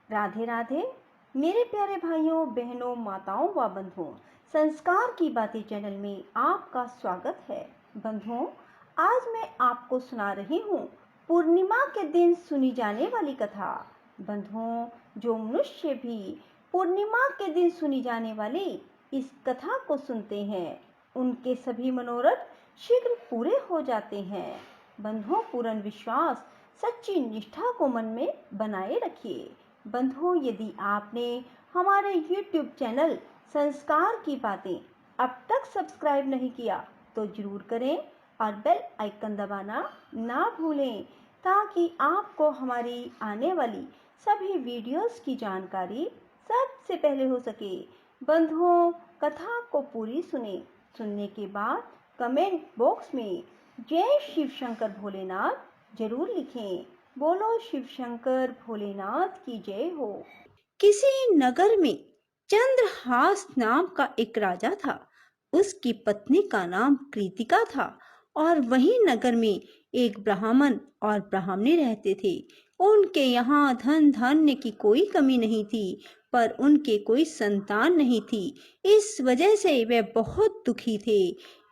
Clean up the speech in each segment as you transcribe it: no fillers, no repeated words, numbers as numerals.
राधे राधे मेरे प्यारे भाइयों बहनों माताओं व बंधुओं, संस्कार की बातें चैनल में आपका स्वागत है। बंधुओं, आज मैं आपको सुना रही हूँ पूर्णिमा के दिन सुनी जाने वाली कथा। बंधुओं, जो मनुष्य भी पूर्णिमा के दिन सुनी जाने वाली इस कथा को सुनते हैं, उनके सभी मनोरथ शीघ्र पूरे हो जाते हैं। बंधुओं, पूर्ण विश्वास, सच्ची निष्ठा को मन में बनाए रखिए। बंधुओं, यदि आपने हमारे YouTube चैनल संस्कार की बातें अब तक सब्सक्राइब नहीं किया तो जरूर करें और बेल आइकन दबाना ना भूलें, ताकि आपको हमारी आने वाली सभी वीडियोस की जानकारी सबसे पहले हो सके। बंधुओं, कथा को पूरी सुनने के बाद कमेंट बॉक्स में जय शिव शंकर भोलेनाथ जरूर लिखें। बोलो शिव शंकर भोलेनाथ की जय हो। किसी नगर में चंद्रहास नाम का एक राजा था। उसकी पत्नी का नाम कृतिका था और वही नगर में एक ब्राह्मण और ब्राह्मणी रहते थे। उनके यहाँ धन धान्य की कोई कमी नहीं थी, पर उनके कोई संतान नहीं थी। इस वजह से वे बहुत दुखी थे।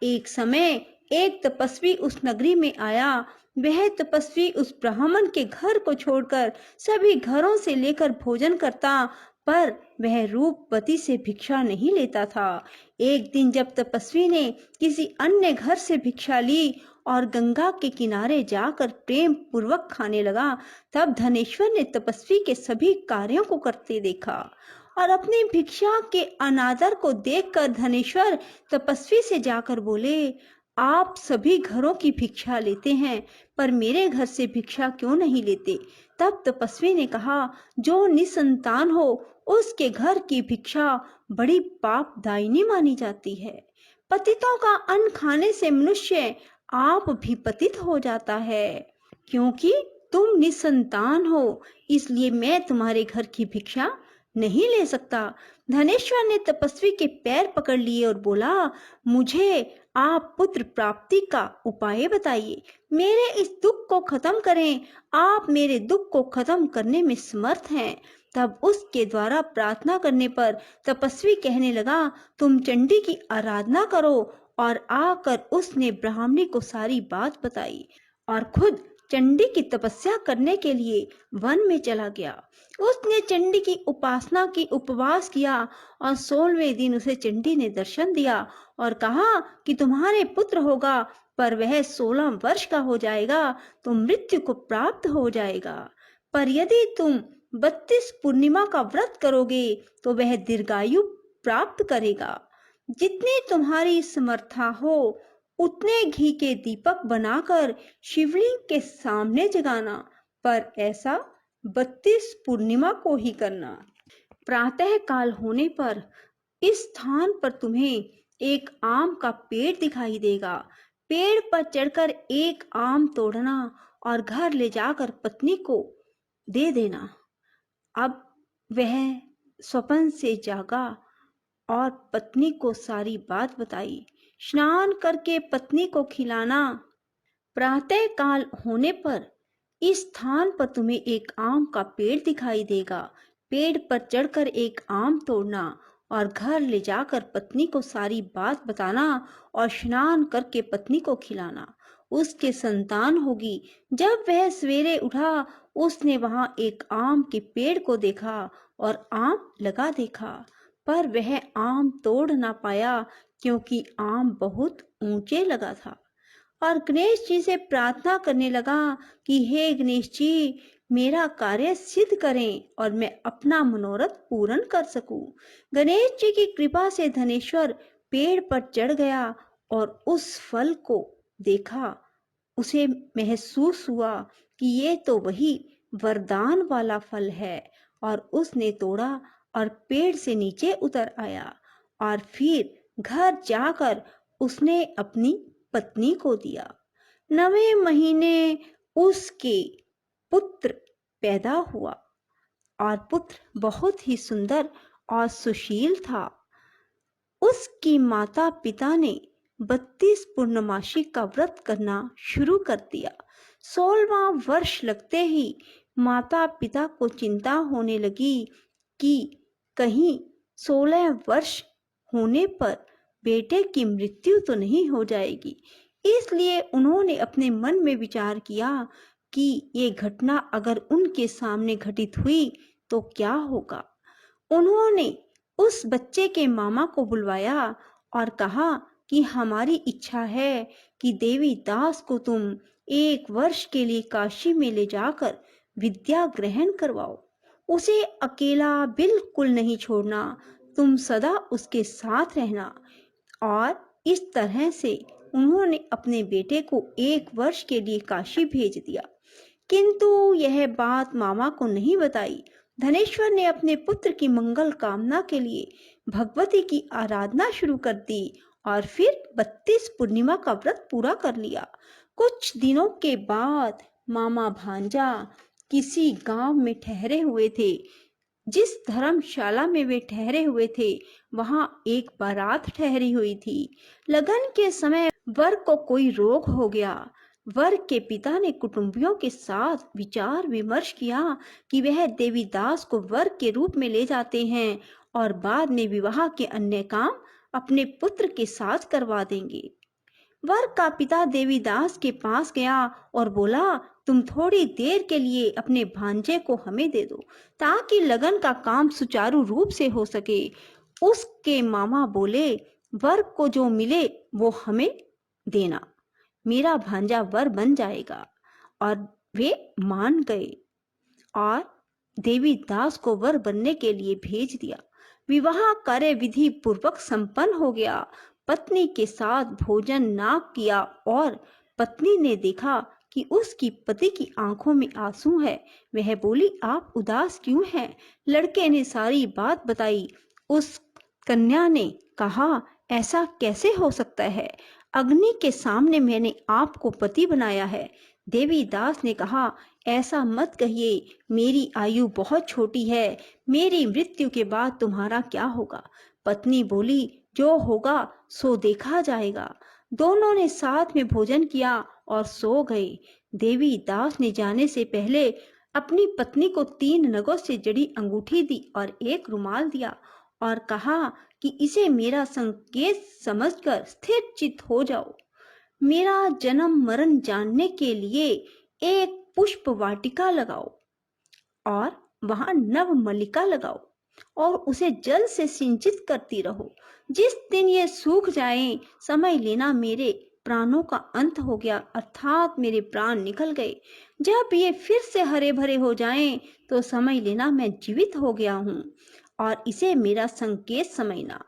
एक समय एक तपस्वी उस नगरी में आया। वह तपस्वी उस ब्राह्मण के घर को छोड़कर सभी घरों से लेकर भोजन करता, पर वह रूपवती से भिक्षा नहीं लेता था। एक दिन जब तपस्वी ने किसी अन्य घर से भिक्षा ली और गंगा के किनारे जाकर प्रेम पूर्वक खाने लगा, तब धनेश्वर ने तपस्वी के सभी कार्यों को करते देखा और अपनी भिक्षा के अनादर को देखकर धनेश्वर तपस्वी से जाकर बोले, आप सभी घरों की भिक्षा लेते हैं, पर मेरे घर से भिक्षा क्यों नहीं लेते? तब तपस्वी ने कहा, जो निसंतान हो उसके घर की भिक्षा बड़ी पापदायिनी मानी जाती है। पतितों का अन्न खाने से मनुष्य आप भी पतित हो जाता है। क्योंकि तुम निसंतान हो, इसलिए मैं तुम्हारे घर की भिक्षा नहीं ले सकता। धनेश्वर ने तपस्वी के पैर पकड़ लिए और बोला, मुझे आप पुत्र प्राप्ति का उपाय बताइए। मेरे इस दुख को खत्म करें। आप मेरे दुख को खत्म करने में समर्थ हैं। तब उसके द्वारा प्रार्थना करने पर तपस्वी कहने लगा, तुम चंडी की आराधना करो। और आकर उसने ब्राह्मणी को सारी बात बताई और खुद चंडी की तपस्या करने के लिए वन में चला गया। उसने चंडी की उपासना की, उपवास किया और 16वें दिन उसे चंडी ने दर्शन दिया और कहा कि तुम्हारे पुत्र होगा, पर वह 16 वर्ष का हो जाएगा तो मृत्यु को प्राप्त हो जाएगा। पर यदि तुम 32 पूर्णिमा का व्रत करोगे तो वह दीर्घायु प्राप्त करेगा। जितनी तुम्हारी समर्था हो उतने घी के दीपक बनाकर शिवलिंग के सामने जगाना, पर ऐसा 32 पूर्णिमा को ही करना। प्रातः काल होने पर इस स्थान पर तुम्हें एक आम का पेड़ दिखाई देगा। पेड़ पर चढ़कर एक आम तोड़ना और घर ले जाकर पत्नी को दे देना। अब वह स्वप्न से जागा और पत्नी को सारी बात बताई। स्नान करके पत्नी को खिलाना। प्रातः काल होने पर इस स्थान पर तुम्हें एक आम का पेड़ दिखाई देगा। पेड़ पर चढ़कर एक आम तोड़ना और घर ले जाकर पत्नी को सारी बात बताना और स्नान करके पत्नी को खिलाना। उसके संतान होगी। जब वह सवेरे उठा, उसने वहां एक आम के पेड़ को देखा और आम लगा देखा, पर वह आम तोड़ ना पाया क्योंकि आम बहुत ऊंचे लगा था। और गणेश जी से प्रार्थना करने लगा कि हे गणेश जी, मेरा कार्य सिद्ध करें और मैं अपना मनोरथ पूर्ण कर सकूं। गणेश जी की कृपा से धनेश्वर पेड़ पर चढ़ गया और उस फल को देखा। उसे महसूस हुआ कि ये तो वही वरदान वाला फल है, और उसने तोड़ा और पेड़ से नीचे उतर आया और फिर घर जाकर उसने अपनी पत्नी को दिया। 9वें महीने उसके पुत्र पैदा हुआ और पुत्र बहुत ही सुंदर और सुशील था। उसकी माता पिता ने 32 पूर्णमासी का व्रत करना शुरू कर दिया। 16वां वर्ष लगते ही माता पिता को चिंता होने लगी कि कहीं 16 वर्ष होने पर बेटे की मृत्यु तो नहीं हो जाएगी। इसलिए उन्होंने अपने मन में विचार किया कि ये घटना अगर उनके सामने घटित हुई तो क्या होगा। उन्होंने उस बच्चे के मामा को बुलवाया और कहा कि हमारी इच्छा है कि देवी दास को तुम 1 वर्ष के लिए काशी में ले जाकर विद्या ग्रहण करवाओ। उसे अकेला बिल्कुल नहीं छोड़ना, तुम सदा उसके साथ रहना। और इस तरह से उन्होंने अपने बेटे को 1 वर्ष के लिए काशी भेज दिया। किंतु यह बात मामा को नहीं बताई। धनेश्वर ने अपने पुत्र की मंगल कामना के लिए भगवती की आराधना शुरू कर दी और फिर 32 पूर्णिमा का व्रत पूरा कर लिया। कुछ दिनों के बाद मामा भांजा किसी गांव में ठहरे हुए थे। जिस धर्मशाला में वे ठहरे हुए थे वहां एक बारात ठहरी हुई थी। लगन के समय वर को कोई रोग हो गया। वर के पिता ने कुटुंबियों के साथ विचार विमर्श किया कि वह देवीदास को वर के रूप में ले जाते हैं और बाद में विवाह के अन्य काम अपने पुत्र के साथ करवा देंगे। वर का पिता देवीदास के पास गया और बोला, तुम थोड़ी देर के लिए अपने भांजे को हमें दे दो ताकि लगन का काम सुचारू रूप से हो सके। उसके मामा बोले, वर को जो मिले वो हमें देना, मेरा भांजा वर बन जाएगा। और वे मान गए और देवीदास को वर बनने के लिए भेज दिया। विवाह कार्य विधि पूर्वक संपन्न हो गया। पत्नी के साथ भोजन ना किया और पत्नी ने देखा कि उसकी पति की आंखों में आंसू है। वह बोली, आप उदास क्यों हैं? लड़के ने सारी बात बताई। उस कन्या ने कहा, ऐसा कैसे हो सकता है? अग्नि के सामने मैंने आपको पति बनाया है। देवीदास ने कहा, ऐसा मत कहिए, मेरी आयु बहुत छोटी है, मेरी मृत्यु के बाद तुम्हारा क्या होगा? पत्नी बोली, जो होगा सो देखा जाएगा। दोनों ने साथ में भोजन किया और सो गए। देवीदास ने जाने से पहले अपनी पत्नी को 3 नगों से जड़ी अंगूठी दी और एक रुमाल दिया और कहा कि इसे मेरा संकेत समझकर स्थिर चित्त हो जाओ। मेरा जन्म मरण जानने के लिए एक पुष्प वाटिका लगाओ और वहां नव मल्लिका लगाओ और उसे जल से सिंचित करती रहो। जिस दिन ये सूख जाए समझ लेना मेरे प्राणों का अंत हो गया, अर्थात मेरे प्राण निकल गए। जब ये फिर से हरे भरे हो जाएं तो समझ लेना मैं जीवित हो गया हूँ और इसे मेरा संकेत समझना।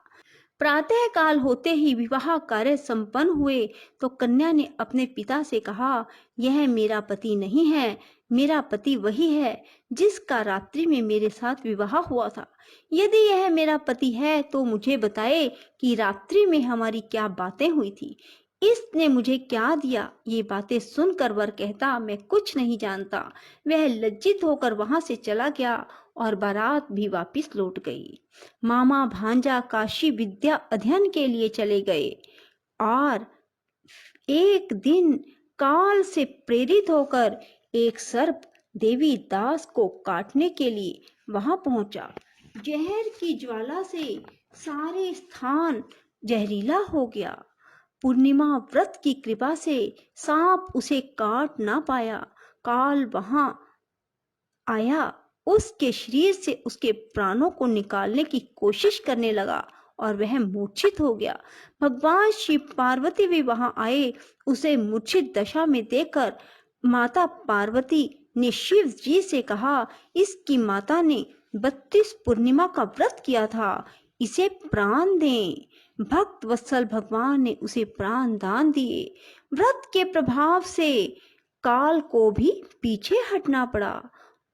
प्रातः काल होते ही विवाह कार्य संपन्न हुए तो कन्या ने अपने पिता से कहा, यह मेरा पति नहीं है, मेरा पति वही है जिसका रात्रि में मेरे साथ विवाह हुआ था। यदि यह मेरा पति है तो मुझे बताए कि रात्रि में हमारी क्या बातें हुई थी, इसने मुझे क्या दिया। ये बातें सुनकर वर कहता, मैं कुछ नहीं जानता। वह लज्जित होकर वहां से चला गया और बारात भी वापस लौट गई। मामा भांजा काशी विद्या अध्ययन के लिए चले गए और एक दिन काल से प्रेरित होकर एक सर्प देवीदास को काटने के लिए वहां पहुंचा। जहर की ज्वाला से सारे स्थान जहरीला हो गया। पूर्णिमा व्रत की कृपा से सांप उसे काट ना पाया। काल वहां आया, उसके शरीर से उसके प्राणों को निकालने की कोशिश करने लगा और वह मूर्छित हो गया। भगवान शिव पार्वती भी वहां आए। उसे मूर्छित दशा में देखकर माता पार्वती ने शिव जी से कहा, इसकी माता ने 32 पूर्णिमा का व्रत किया था, इसे प्राण दें। भक्त वत्सल भगवान ने उसे प्राण दान दिए। व्रत के प्रभाव से काल को भी पीछे हटना पड़ा।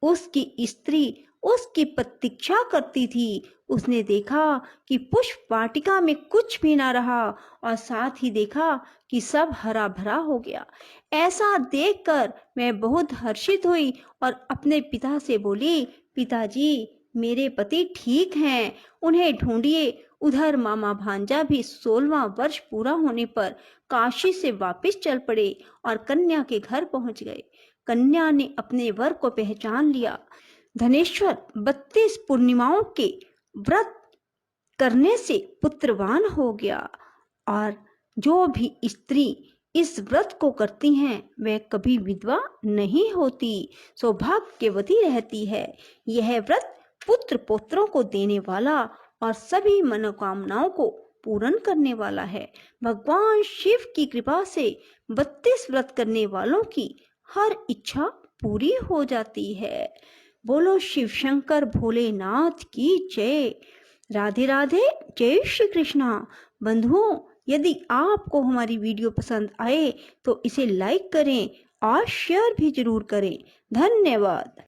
उसकी स्त्री उसकी प्रतीक्षा करती थी। उसने देखा कि पुष्प वाटिका में कुछ भी ना रहा और साथ ही देखा कि सब हरा भरा हो गया। ऐसा देखकर मैं बहुत हर्षित हुई और अपने पिता से बोली, पिताजी मेरे पति ठीक हैं, उन्हें ढूंढिए, उधर मामा भांजा भी 16वां वर्ष पूरा होने पर काशी से वापस चल पड़े और कन्या के घर पहुंच गए। कन्या ने अपने वर को पहचान लिया। धनेश्वर 32 पूर्णिमाओं के व्रत करने से पुत्रवान हो गया और जो भी स्त्री इस व्रत को करती हैं वह कभी विधवा नहीं होती, सौभाग्यवती रहती है। यह व्रत पुत्र पौत्रों को देने वाला और सभी मनोकामनाओं को पूर्ण करने वाला है। भगवान शिव की कृपा से 32 व्रत करने वालों की हर इच्छा पूरी हो जाती है। बोलो शिव शंकर भोलेनाथ की जय। राधे राधे, जय श्री कृष्णा। बंधुओं, यदि आपको हमारी वीडियो पसंद आए तो इसे लाइक करें और शेयर भी जरूर करें। धन्यवाद।